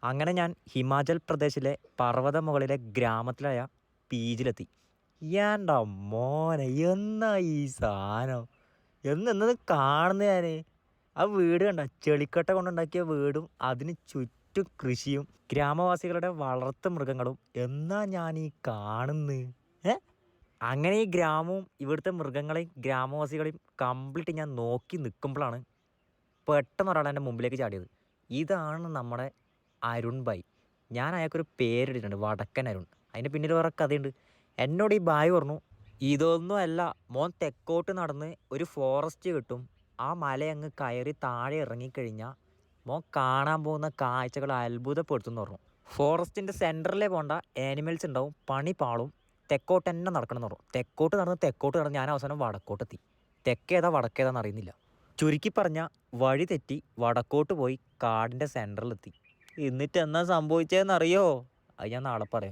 അങ്ങനെ ഞാൻ ഹിമാചൽ പ്രദേശിലെ പർവ്വത മുകളിലെ ഗ്രാമത്തിലായ പീജിലെത്തി. ഏണ്ടാ മോനെ എന്നാ ഈ സാധനം എന്നത് കാണുന്ന ഞാൻ ആ വീട് കണ്ട ചെളിക്കട്ട കൊണ്ടുണ്ടാക്കിയ വീടും അതിന് ചുറ്റും കൃഷിയും ഗ്രാമവാസികളുടെ വളർത്തു മൃഗങ്ങളും എന്നാ ഞാൻ ഈ കാണുന്നു. ഏ അങ്ങനെ ഈ ഗ്രാമവും ഇവിടുത്തെ മൃഗങ്ങളെയും ഗ്രാമവാസികളെയും കംപ്ലീറ്റ് ഞാൻ നോക്കി നിൽക്കുമ്പോഴാണ് പെട്ടെന്ന് ഒരാൾ എൻ്റെ മുമ്പിലേക്ക് ചാടിയത്. ഇതാണ് നമ്മുടെ അരുൺ ഭായ്. ഞാൻ അയാൾക്കൊരു പേരിട്ടിട്ടുണ്ട്, വടക്കൻ അരുൺ. അതിൻ്റെ പിന്നിൽ വേറെ കഥയുണ്ട്. എന്നോട് ഈ ഭായ് പറഞ്ഞു, ഇതൊന്നും അല്ല മോൻ, തെക്കോട്ട് നടന്ന് ഒരു ഫോറസ്റ്റ് കിട്ടും, ആ മല അങ്ങ് കയറി താഴെ ഇറങ്ങിക്കഴിഞ്ഞാൽ മോൻ കാണാൻ പോകുന്ന കാഴ്ചകൾ അത്ഭുതപ്പെടുത്തുമെന്ന് പറഞ്ഞു. ഫോറസ്റ്റിൻ്റെ സെൻറ്ററിലേ പോകേണ്ട, ആനിമൽസ് ഉണ്ടാവും, പണി പാളും, തെക്കോട്ട് തന്നെ നടക്കണം എന്ന് പറഞ്ഞു. തെക്കോട്ട് നടന്ന് ഞാൻ അവസാനം വടക്കോട്ടെത്തി. തെക്കേതാ വടക്കേതാന്ന് അറിയുന്നില്ല. ചുരുക്കി പറഞ്ഞ വഴി തെറ്റി വടക്കോട്ട് പോയി കാടിൻ്റെ സെൻറ്ററിലെത്തി. എന്നിട്ട് എന്നാ സംഭവിച്ചതെന്നറിയോ? അത് ഞാൻ നാളെ പറയാം.